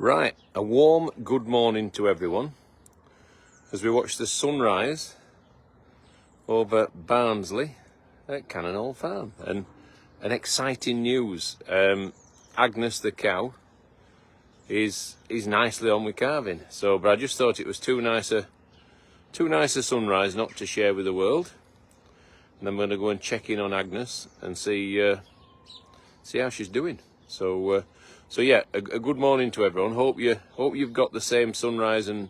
Right, a warm good morning to everyone as we watch the sunrise over Barnsley at Cannon Hall Farm. And an exciting news, Agnes the cow is nicely on with calving. So, but I just thought it was too nice a sunrise not to share with the world. And I'm going to go and check in on Agnes and see how she's doing. So yeah, a good morning to everyone. Hope you've got the same sunrise and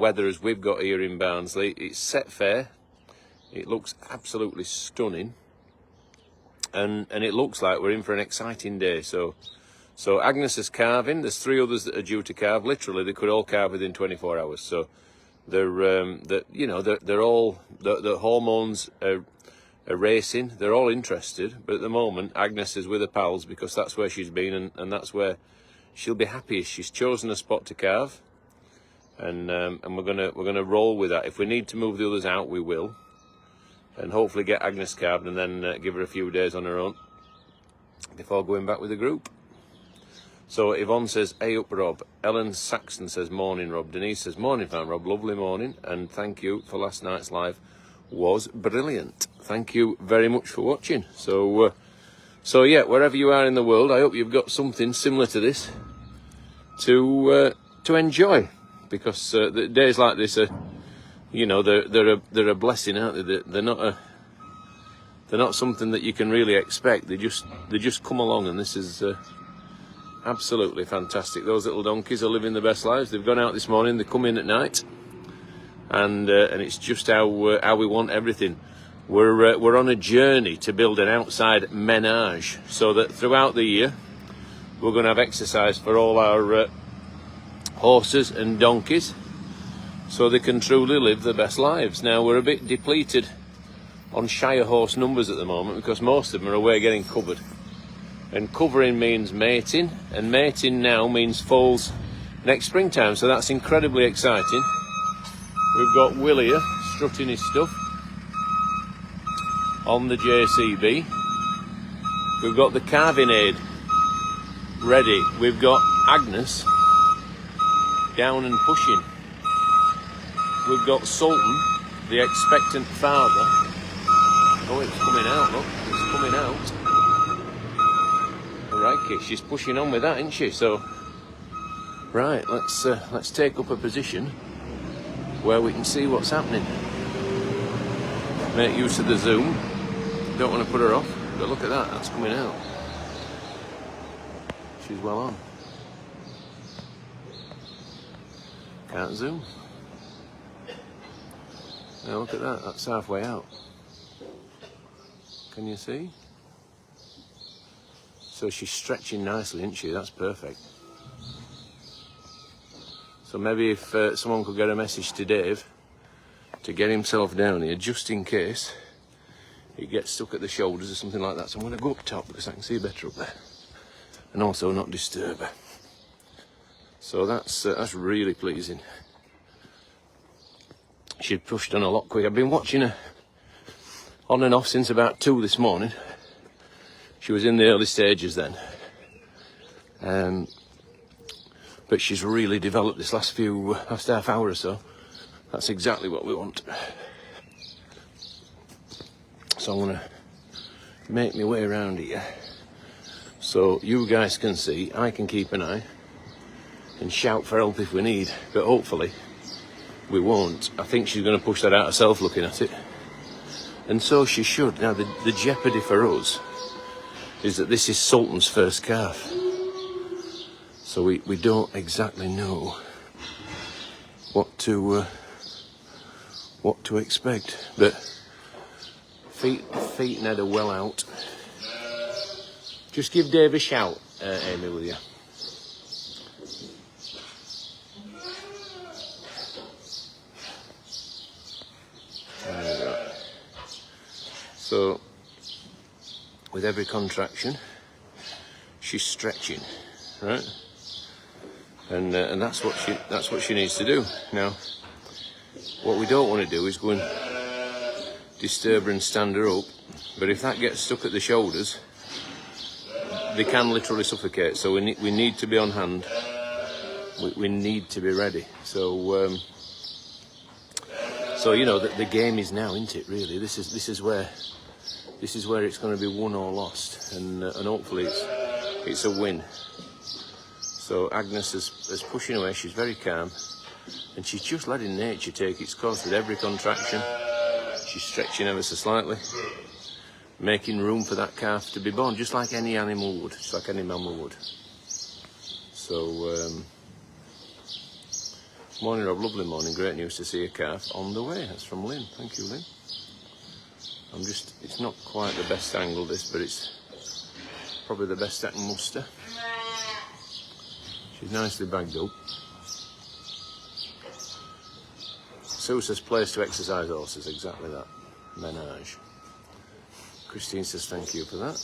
weather as we've got here in Barnsley. It's set fair. It looks absolutely stunning, and it looks like we're in for an exciting day. So Agnes is calving. There's 3 others that are due to calve. Literally, they could all calve within 24 hours. So they're all the hormones are racing. They're all interested, but at the moment Agnes is with her pals because that's where she's been, and that's where she'll be happiest. She's chosen a spot to calve, and we're gonna roll with that. If we need to move the others out, we will, and hopefully get Agnes calved and then give her a few days on her own before going back with the group. So Yvonne says, "Hey up, Rob." Ellen Saxon says, "Morning, Rob." Denise says, "Morning, fan Rob. Lovely morning, and thank you for last night's live. Was brilliant. Thank you very much for watching." So yeah, wherever you are in the world, I hope you've got something similar to this to enjoy, because the days like this are, they're a blessing, aren't they? They're not something that you can really expect. They just come along, and this is absolutely fantastic. Those little donkeys are living the best lives. They've gone out this morning. They come in at night. And it's just how we want everything. We're on a journey to build an outside menage, so that throughout the year we're going to have exercise for all our horses and donkeys, so they can truly live the best lives. Now, we're a bit depleted on Shire horse numbers at the moment because most of them are away getting covered, and covering means mating, and mating now means foals next springtime. So that's incredibly exciting. We've got Will here strutting his stuff on the JCB. We've got the calving aid ready. We've got Agnes down and pushing. We've got Sultan, the expectant father. Oh, it's coming out, look. It's coming out. Alright, she's pushing on with that, isn't she? So, right, let's take up a position where we can see what's happening. Make use of the zoom. Don't want to put her off, but look at that, that's coming out. She's well on. Can't zoom. Now look at that, that's halfway out. Can you see? So she's stretching nicely, isn't she? That's perfect. So maybe if someone could get a message to Dave to get himself down here, just in case he gets stuck at the shoulders or something like that. So I'm going to go up top because I can see better up there, and also not disturb her. So that's really pleasing. She'd pushed on a lot quick. I've been watching her on and off since about 2 this morning. She was in the early stages then. But she's really developed this last half hour or so. That's exactly what we want. So I'm gonna make my way around here so you guys can see. I can keep an eye and shout for help if we need, but hopefully we won't. I think she's gonna push that out herself looking at it. And so she should. Now the jeopardy for us is that this is Sultan's first calf. So we don't exactly know what to expect, but feet and head are well out. Just give Dave a shout, Amy, will you? There we go. So with every contraction, she's stretching, right? And that's what she needs to do. Now, what we don't want to do is go and disturb her and stand her up. But if that gets stuck at the shoulders, they can literally suffocate. So we need to be on hand. We need to be ready. So you know the game is now, isn't it? Really, this is where it's going to be won or lost, and hopefully it's a win. So Agnes is pushing away. She's very calm, and she's just letting nature take its course with every contraction. She's stretching ever so slightly, making room for that calf to be born, just like any animal would, just like any mammal would. So, morning Rob, lovely morning, great news to see a calf on the way. That's from Lynn. Thank you, Lynn. It's not quite the best angle this, but it's probably the best I can muster. She's nicely bagged up. Sue says place to exercise horses, exactly that. Menage. Christine says thank you for that.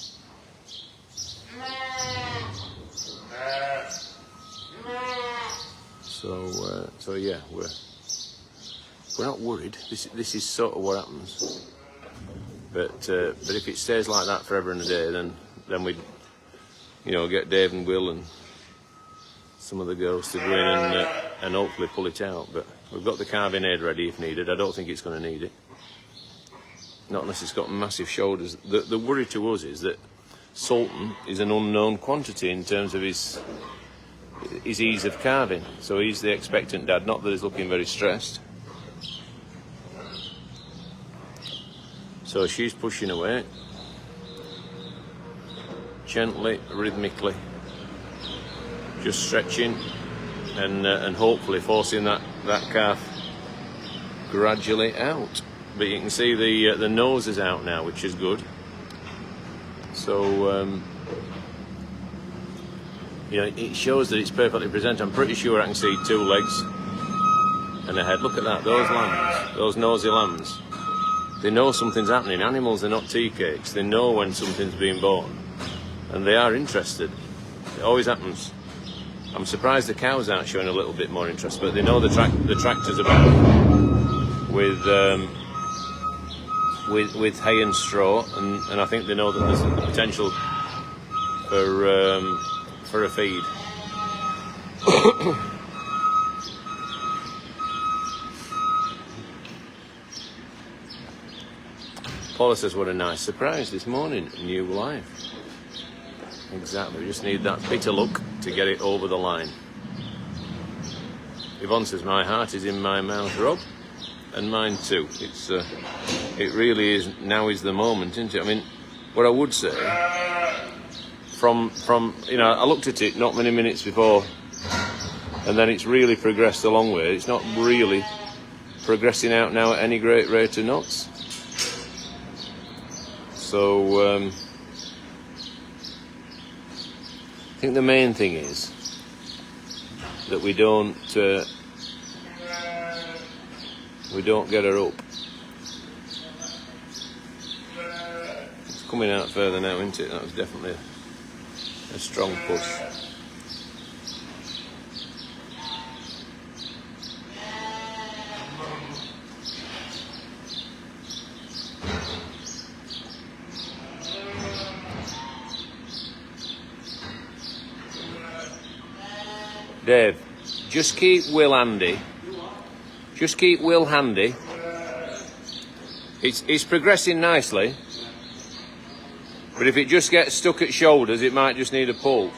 So yeah, we're not worried. This is sort of what happens. But if it stays like that forever and a day, then we'd, you know, get Dave and Will and some of the girls to go in and hopefully pull it out. But we've got the calving aid ready if needed. I don't think it's going to need it. Not unless it's got massive shoulders. The worry to us is that Sultan is an unknown quantity in terms of his ease of calving. So he's the expectant dad, not that he's looking very stressed. So she's pushing away, gently, rhythmically, just stretching and hopefully forcing that calf gradually out. But you can see the nose is out now, which is good. So you know, it shows that it's perfectly present. I'm pretty sure I can see 2 legs and a head. Look at that, those lambs, those nosy lambs. They know something's happening. Animals are not tea cakes. They know when something's being born, and they are interested. It always happens. I'm surprised the cows aren't showing a little bit more interest, but they know the tractor's about with hay and straw, and I think they know that there's a potential for a feed. Paula says, what a nice surprise this morning, new life. Exactly, we just need that bit of luck to get it over the line. Yvonne says, my heart is in my mouth, Rob, and mine too. It really is, now is the moment, isn't it? I mean, what I would say, from you know, I looked at it not many minutes before, and then it's really progressed a long way. It's not really progressing out now at any great rate of knots. So I think the main thing is that we don't get her up. It's coming out further now, isn't it? That was definitely a strong push. Dave, just keep Will handy. Just keep Will handy. It's progressing nicely. But if it just gets stuck at shoulders, it might just need a pull.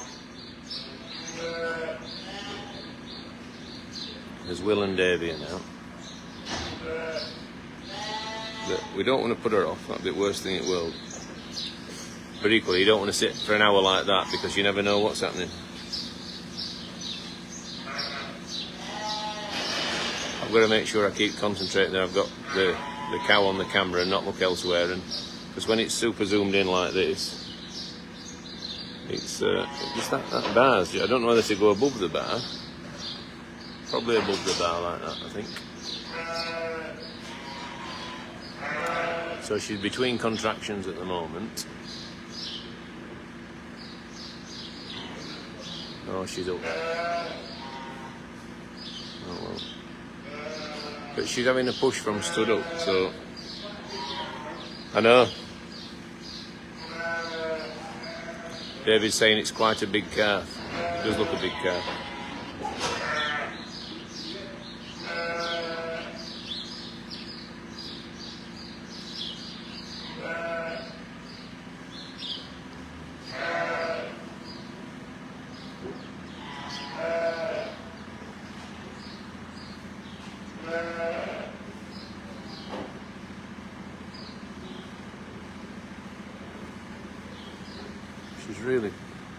There's Will and Davey now. But we don't want to put her off. That'd be the worst thing in the world. But equally, you don't want to sit for an hour like that because you never know what's happening. I've got to make sure I keep concentrating that I've got the cow on the camera and not look elsewhere, and because when it's super zoomed in like this, it's just that bar's. I don't know whether to go above the bar. Probably above the bar like that, I think. So she's between contractions at the moment. Oh, she's up. Oh well. But she's having a push from stood up, so I know. David's saying it's quite a big calf. It does look a big calf.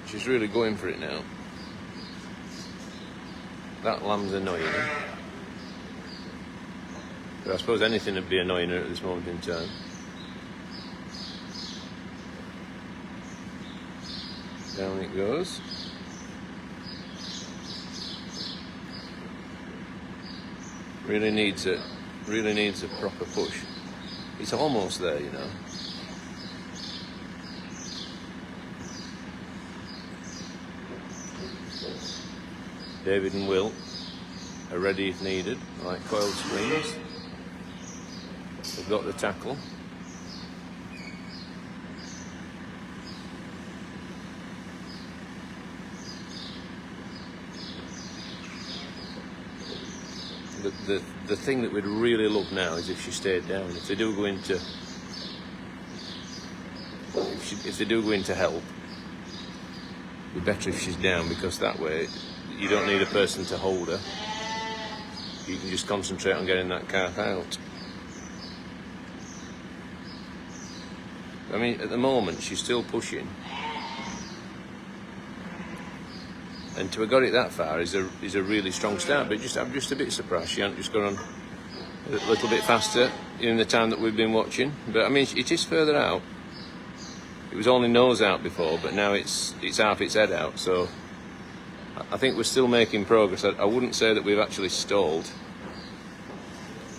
She's really going for it now. That lamb's annoying her. But I suppose anything would be annoying her at this moment in time. Down it goes. Really needs a proper push. It's almost there, you know. David and Will are ready if needed, like coiled springs. They've got the tackle. The thing that we'd really love now is if she stayed down. If they do go into help, it'd be better if she's down, because that way you don't need a person to hold her. You can just concentrate on getting that calf out. I mean, at the moment she's still pushing, and to have got it that far is a really strong start. But I'm just a bit surprised she hasn't just gone on a little bit faster in the time that we've been watching. But I mean, it is further out. It was only nose out before, but now it's half its head out. So I think we're still making progress. I wouldn't say that we've actually stalled,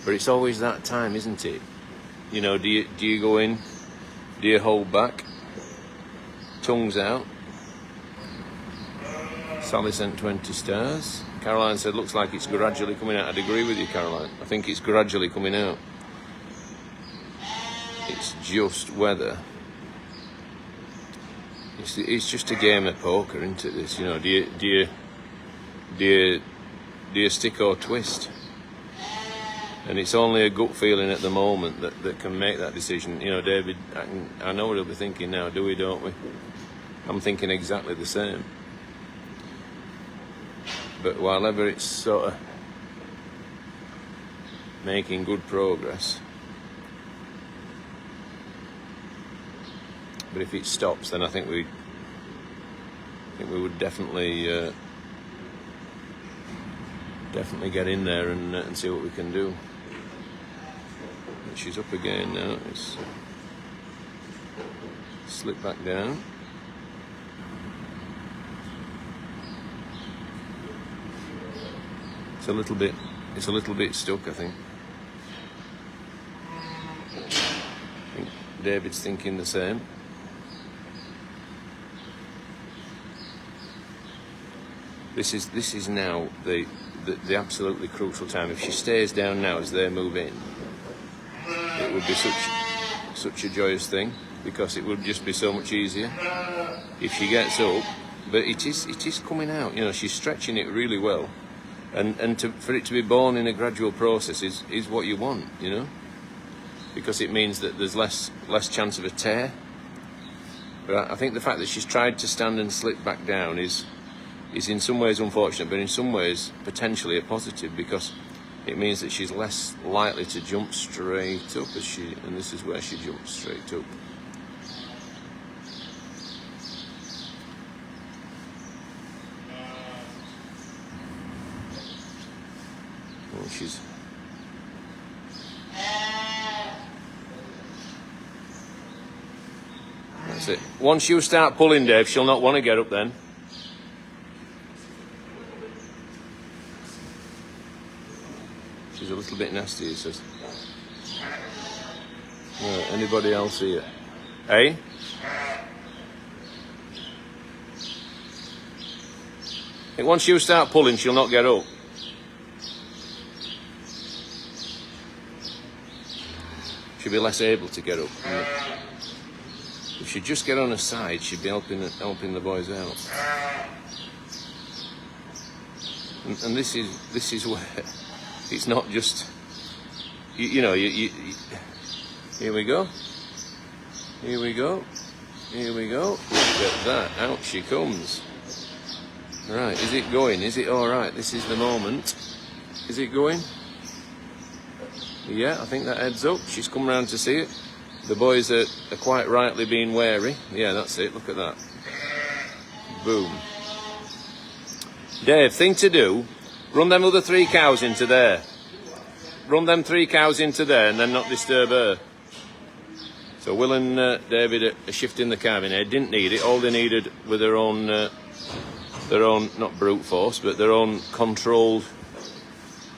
but it's always that time, isn't it? You know, do you go in? Do you hold back? Tongues out. Sally sent 20 stars. Caroline said, looks like it's gradually coming out. I'd agree with you, Caroline. I think it's gradually coming out. It's just weather. It's just a game of poker, isn't it? This, you know, do you stick or twist? And it's only a gut feeling at the moment that can make that decision. You know, David, I know what he'll be thinking now. Do we? Don't we? I'm thinking exactly the same. But while ever it's sort of making good progress, but if it stops, then I think we would definitely get in there and see what we can do. And she's up again now. It's slip back down. It's a little bit stuck, I think. David's thinking the same. This is now the absolutely crucial time. If she stays down now as they move in, it would be such a joyous thing, because it would just be so much easier if she gets up. But it is coming out. You know, she's stretching it really well. And for it to be born in a gradual process is what you want, you know, because it means that there's less chance of a tear. But I think the fact that she's tried to stand and slip back down is in some ways unfortunate, but in some ways potentially a positive, because it means that she's less likely to jump straight up and this is where she jumps straight up. She's that's it. Once you start pulling, Dave, she'll not want to get up then. She's a little bit nasty, he says. Anybody else here? Hey? I think once you start pulling, she'll not get up. She'll be less able to get up. If If she'd just get on her side, she'd be helping the boys out. And this is where it's not just you know. Here we go. Here we go. Here we go. Look at that. Out she comes. Right, is it going? Is it all right? This is the moment. Is it going? Yeah, I think that heads up. She's come round to see it. The boys are quite rightly being wary. Yeah, that's it. Look at that. Boom. Dave, thing to do, run them other 3 cows into there. Run them 3 cows into there and then not disturb her. So Will and David are shifting the calving head. Didn't need it. All they needed were their own, not brute force, but their own controlled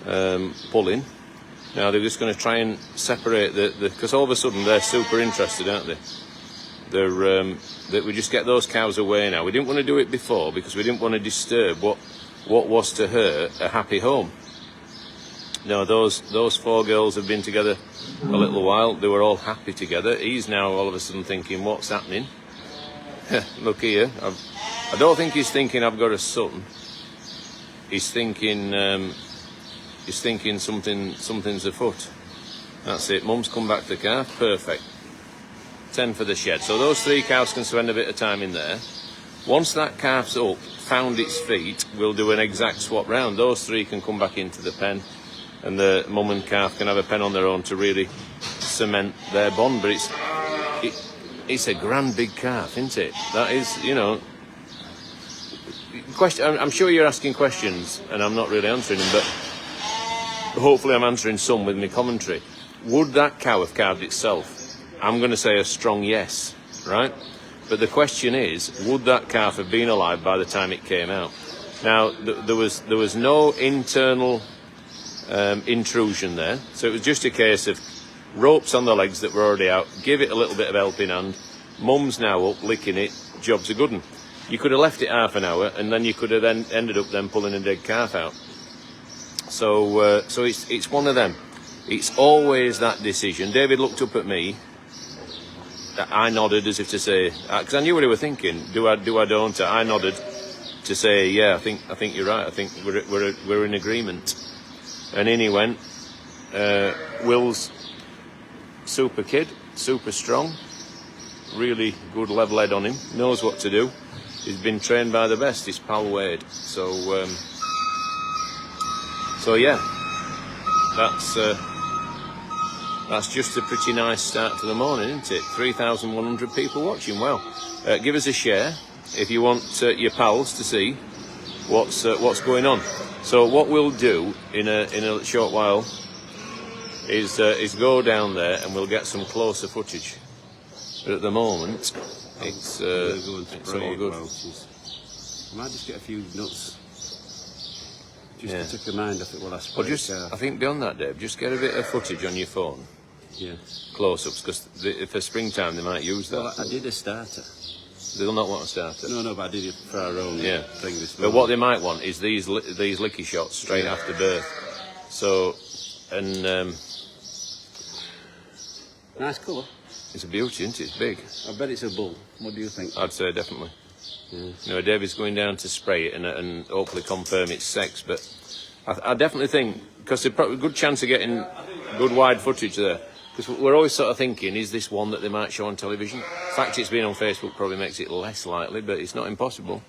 pulling. Now they're just going to try and separate because all of a sudden they're super interested, aren't they? That we just get those cows away now. We didn't want to do it before because we didn't want to disturb what was to her a happy home. No, those 4 girls have been together a little while. They were all happy together. He's now all of a sudden thinking, what's happening? Look here. I don't think he's thinking I've got a son. He's thinking something's afoot. That's it. Mum's come back to the calf. Perfect. 10 for the shed. So those 3 cows can spend a bit of time in there. Once that calf's up, found its feet, we'll do an exact swap round. Those 3 can come back into the pen, and the mum and calf can have a pen on their own to really cement their bond. But it's a grand big calf, isn't it? That is, you know. I'm sure you're asking questions, and I'm not really answering them, but hopefully I'm answering some with my commentary. Would that cow have calved itself? I'm going to say a strong yes, right? But the question is, would that calf have been alive by the time it came out? Now, there was no internal intrusion there, so it was just a case of ropes on the legs that were already out, give it a little bit of helping hand. Mum's now up, licking it, job's a good one. You could have left it half an hour, and then you could have then ended up then pulling a dead calf out. So it's one of them. It's always that decision. David looked up at me. I nodded as if to say, because I knew what he was thinking. Do I, don't I? I nodded to say, yeah, I think you're right. I think we're in agreement. And in he went. Will's super kid, super strong, really good level head on him. Knows what to do. He's been trained by the best. His pal Wade. So yeah, that's just a pretty nice start to the morning, isn't it? 3,100 people watching. Well, give us a share if you want your pals to see what's going on. So what we'll do in a short while is go down there and we'll get some closer footage. But at the moment, it's all good. I might just get a few nuts. Just to take your mind off it while I spray I think beyond that, Dave, just get a bit of footage on your phone. Yeah. Close-ups, because for springtime they might use that. Well, I did a starter. They'll not want a starter. No, but I did it for our own thing this morning. But what they might want is these licky shots straight after birth. So, and nice colour. It's a beauty, isn't it? It's big. I bet it's a bull. What do you think? I'd say definitely. Yeah. No, David's going down to spray it and hopefully confirm its sex, but I definitely think, because there's probably a good chance of getting good wide footage there, because we're always sort of thinking, is this one that they might show on television? The fact it's been on Facebook probably makes it less likely, but it's not impossible.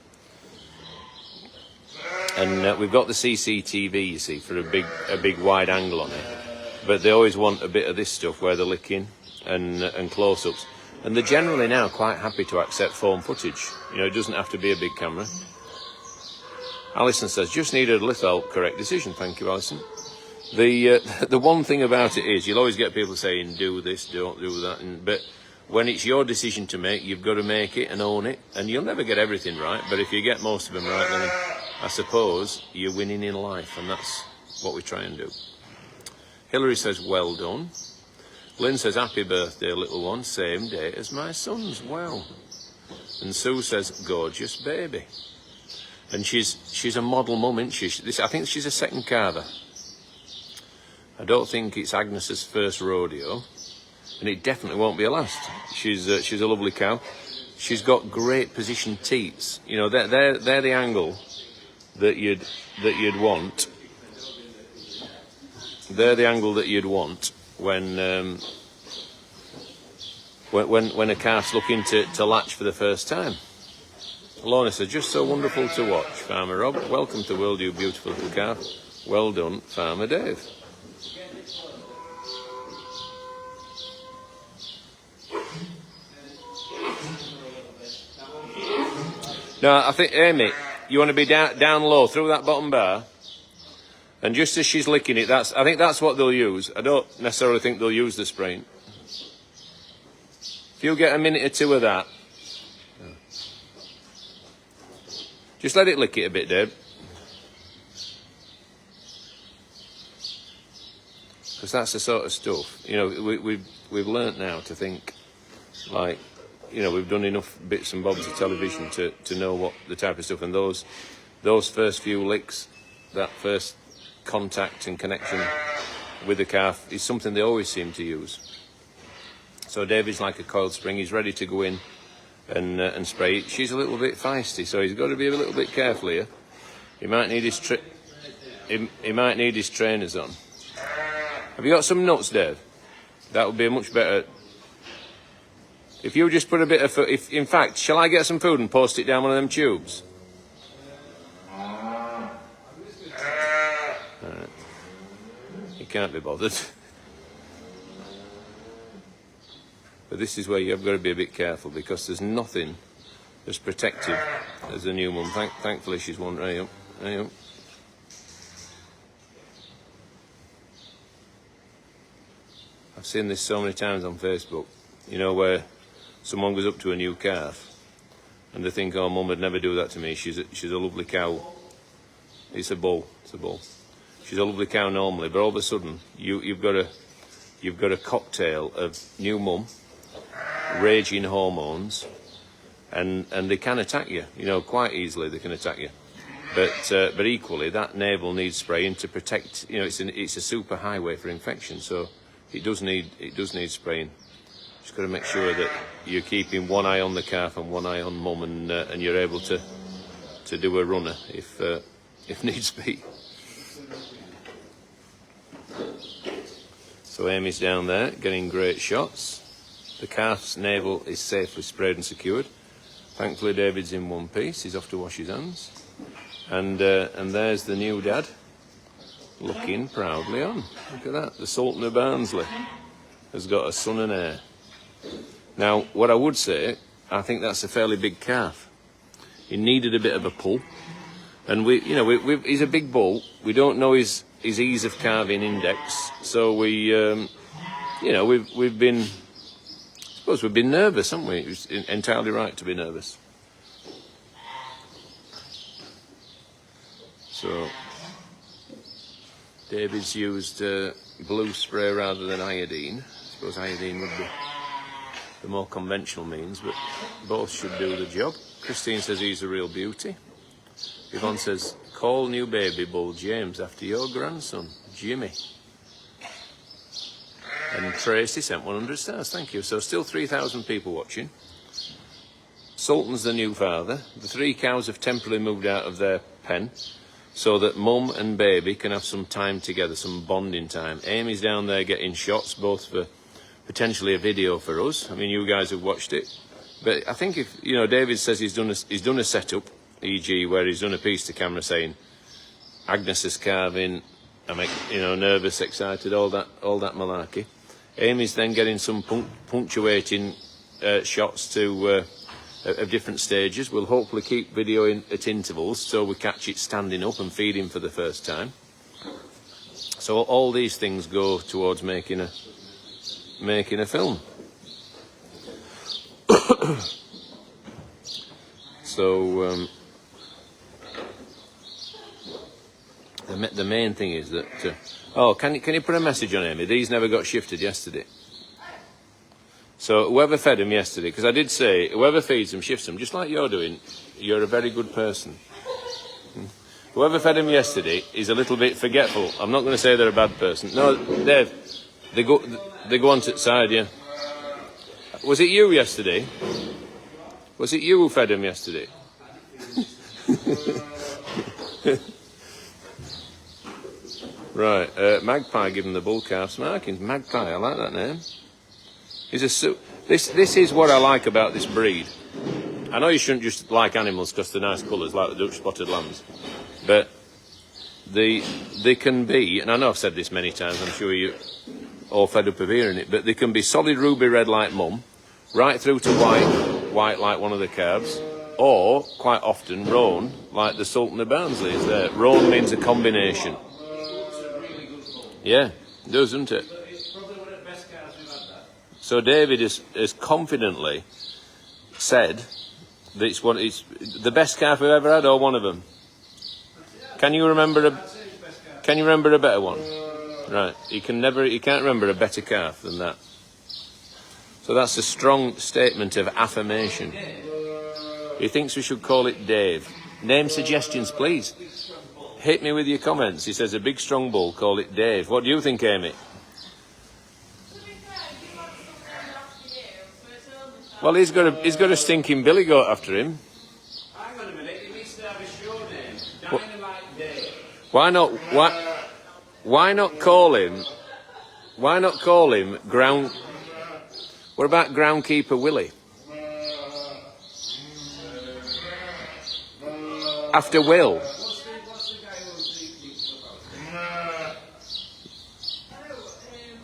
And we've got the CCTV, you see, for a big wide angle on it, but they always want a bit of this stuff where they're licking and close-ups. And they're generally now quite happy to accept phone footage. You know, it doesn't have to be a big camera. Alison says, just needed a little correct decision. Thank you, Alison. The one thing about it is, you'll always get people saying, do this, don't do that. But when it's your decision to make, you've got to make it and own it. And you'll never get everything right. But if you get most of them right, then I suppose you're winning in life. And that's what we try and do. Hilary says, well done. Lynn says, happy birthday, little one, same day as my son's. Well. And Sue says, gorgeous baby. And she's a model mum, isn't she? I think she's a second calver. I don't think it's Agnes's first rodeo. and it definitely won't be a last. She's a lovely cow. She's got great position teats. You know, they're the angle that you'd want. They're the angle that you'd want when a calf's looking to latch for the first time. Lorna says, just so wonderful to watch, Farmer Rob. Welcome to World, you beautiful little calf. Well done, Farmer Dave. No, I think, Amy, you want to be down low through that bottom bar. And just as she's licking it, I think that's what they'll use. I don't necessarily think they'll use the spraying. If you get a minute or two of that, just let it lick it a bit, Dave. Because that's the sort of stuff, you know, we've learnt now to think, like, you know, we've done enough bits and bobs of television to know what the type of stuff, and those first few licks, that first contact and connection with the calf is something they always seem to use. So David's like a coiled spring, he's ready to go in and spray it. She's a little bit feisty, so he's got to be a little bit careful here. He might need his trainers on. Have you got some nuts, Dave? That would be a much better. If you just put a bit of food, in fact, shall I get some food and post it down one of them tubes? Right. You can't be bothered. But this is where you've got to be a bit careful, because there's nothing as protective as a new mum. Thankfully, she's one. Right up. I've seen this so many times on Facebook, you know, where someone goes up to a new calf and they think, oh, mum would never do that to me. She's a lovely cow. It's a bull. She's a lovely cow normally, but all of a sudden you've got a cocktail of new mum, raging hormones, and they can attack you. You know, quite easily they can attack you. But equally, that navel needs spraying to protect. You know, it's a super highway for infection, so it does need spraying. Just got to make sure that you're keeping one eye on the calf and one eye on mum, and you're able to do a runner if needs be. So Amy's down there getting great shots. The calf's navel is safely sprayed and secured. Thankfully, David's in one piece. He's off to wash his hands, and there's the new dad looking proudly on. Look at that. The Sultan of Barnsley has got a son and heir. Now, what I would say, I think that's a fairly big calf. He needed a bit of a pull, and he's a big bull. We don't know his ease of calving index, so we've been nervous, haven't we? It was entirely right to be nervous. So David's used blue spray rather than iodine. I suppose iodine would be the more conventional means, but both should do the job. Christine says he's a real beauty. Yvonne says, call new baby bull James after your grandson, Jimmy. And Tracy sent 100 stars, thank you. So still 3,000 people watching. Sultan's the new father. The 3 cows have temporarily moved out of their pen so that mum and baby can have some time together, some bonding time. Amy's down there getting shots, both for potentially a video for us. I mean, you guys have watched it. But I think if, you know, David says he's done a setup, e.g. where he's done a piece to camera saying, Agnes is calving, I'm, nervous, excited, all that malarkey. Amy's then getting some punctuating shots of different stages. We'll hopefully keep videoing at intervals so we catch it standing up and feeding for the first time. So all these things go towards making a film. So the main thing is that can you put a message on Amy? These never got shifted yesterday. So whoever fed them yesterday, because I did say whoever feeds them shifts them, just like you're doing. You're a very good person. Whoever fed them yesterday is a little bit forgetful. I'm not going to say they're a bad person. No, Dave, they go on to the side, yeah. Was it you yesterday? Was it you who fed him yesterday? Right, Magpie giving the bull calves markings. Magpie, I like that name. He's a this is what I like about this breed. I know you shouldn't just like animals because they're nice colours, like the Dutch spotted lambs, but they can be, and I know I've said this many times, I'm sure you all fed up of hearing it, but they can be solid ruby red like mum, right through to white like one of the calves, or quite often roan like the Sultan of Barnsley is there. Roan means a combination. Yeah, it does, doesn't it? So David has confidently said that it's the best calf we've ever had, or one of them. Can you remember a better one? Right, he can't remember a better calf than that. So that's a strong statement of affirmation. He thinks we should call it Dave. Name suggestions, please. Hit me with your comments. He says a big strong bull, call it Dave. What do you think, Amy? Well, he's got a stinking billy goat after him. Hang on a minute, he needs to have a show name. Dynamite Dave. Why not call him ground? What about groundkeeper Willie? After Will.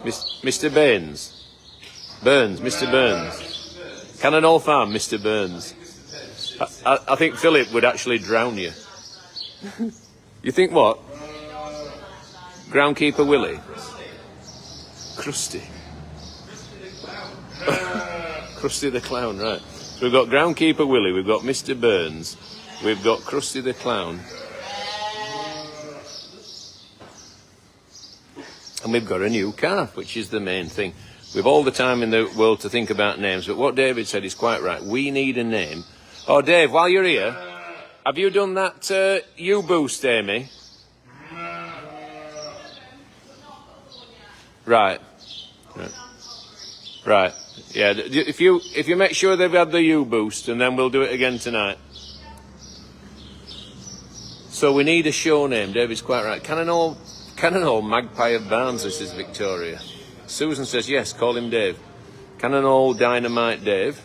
Mr. Mr. Burns. Cannon Hall Farm, Mr. Burns. I think Philip would actually drown you. You think what? Groundkeeper Willie? Krusty. Krusty the Clown, right. So we've got Groundkeeper Willie, we've got Mr. Burns, we've got Krusty the Clown. And we've got a new calf, which is the main thing. We've all the time in the world to think about names, but what David said is quite right. We need a name. Oh, Dave, while you're here, have you done that U-boost, Amy? Right. Right. Yeah, if you make sure they've had the U-boost, and then we'll do it again tonight. So we need a show name. David's quite right. Cannon Hall Magpie of Barnsley, says Victoria. Susan says yes, call him Dave. Cannon Hall Dynamite Dave.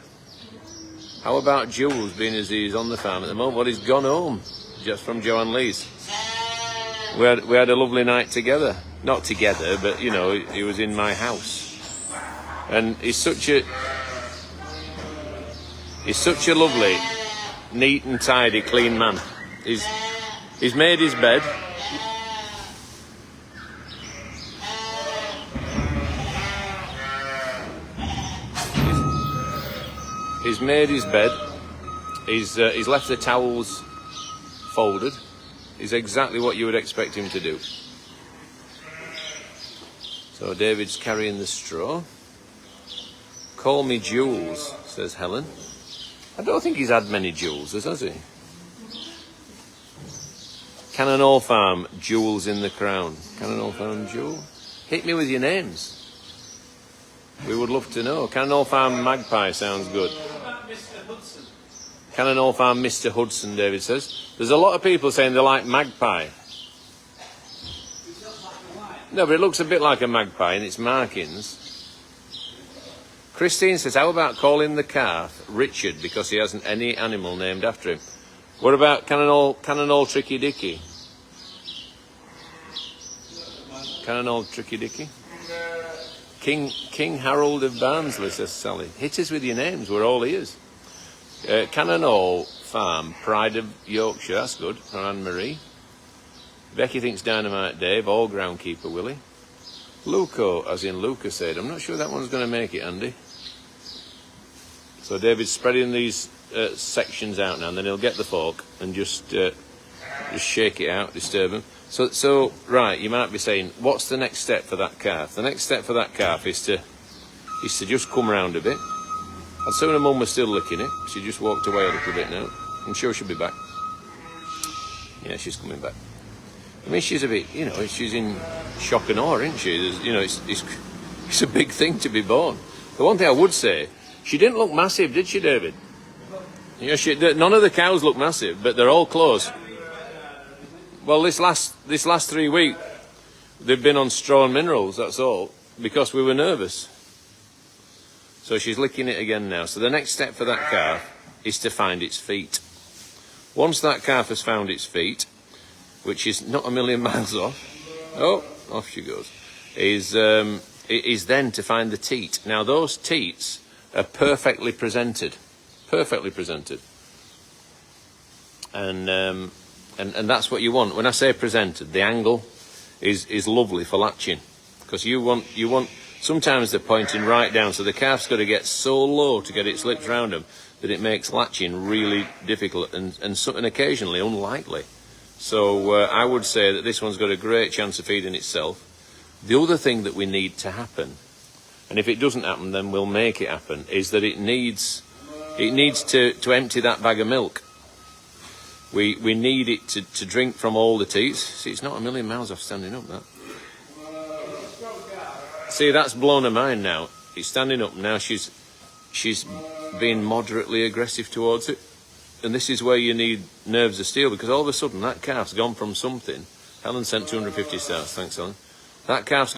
How about Jules, being as he's on the farm at the moment? Well, he's gone home, just from Joanne Lee's. We had a lovely night together. Not together, but, you know, he was in my house. And he's such a lovely, neat and tidy, clean man. He's made his bed. He's made his bed. He's left the towels folded. He's exactly what you would expect him to do. So David's carrying the straw. Call me Jules, says Helen. I don't think he's had many Juleses, has he? Cannon Hall Farm, Jewels in the Crown. Cannon Hall Farm, Jewel. Hit me with your names. We would love to know. Cannon Hall Farm Magpie sounds good. Cannon Hall Farm Mr. Hudson, David says. There's a lot of people saying they like Magpie. No, but it looks a bit like a magpie in its markings. Christine says, how about calling the calf Richard because he hasn't any animal named after him? What about Cannon Hall Tricky Dicky? Cannon Hall Tricky Dicky? King Harold of Barnsley, says Sally. Hit us with your names, we're all ears. Cannon Hall Farm, Pride of Yorkshire, that's good, from Anne-Marie. Becky thinks Dynamite Dave, all groundkeeper Willie. Luco, as in Luca said. I'm not sure that one's going to make it, Andy. So David's spreading these sections out now, and then he'll get the fork and just shake it out, disturb him. So right, you might be saying, what's the next step for that calf? The next step for that calf is to just come round a bit. I'd sooner Mum was still licking it. She just walked away a little bit now. I'm sure she'll be back. Yeah, she's coming back. I mean, she's a bit, you know, she's in shock and awe, isn't she? You know, it's a big thing to be born. The one thing I would say She didn't look massive, did she, David? Yeah, none of the cows look massive, but they're all close. Well, this last 3 weeks, they've been on straw and minerals, that's all, because we were nervous. So she's licking it again now. So the next step for that calf is to find its feet. Once that calf has found its feet, which is not a million miles off, oh, off she goes, is then to find the teat. Now those teats are perfectly presented. Perfectly presented. And that's what you want. When I say presented, the angle is lovely for latching, because you want sometimes they're pointing right down, so the calf's got to get so low to get its lips round them that it makes latching really difficult and occasionally unlikely. So I would say that this one's got a great chance of feeding itself. The other thing that we need to happen, and if it doesn't happen then we'll make it happen, is that it needs to empty that bag of milk. We need it to drink from all the teats. See, it's not a million miles off standing up, that. See, that's blown her mind now. It's standing up now. She's being moderately aggressive towards it. And this is where you need nerves of steel, because all of a sudden that calf's gone from something. Helen sent 250 stars. Thanks, Helen. That calf's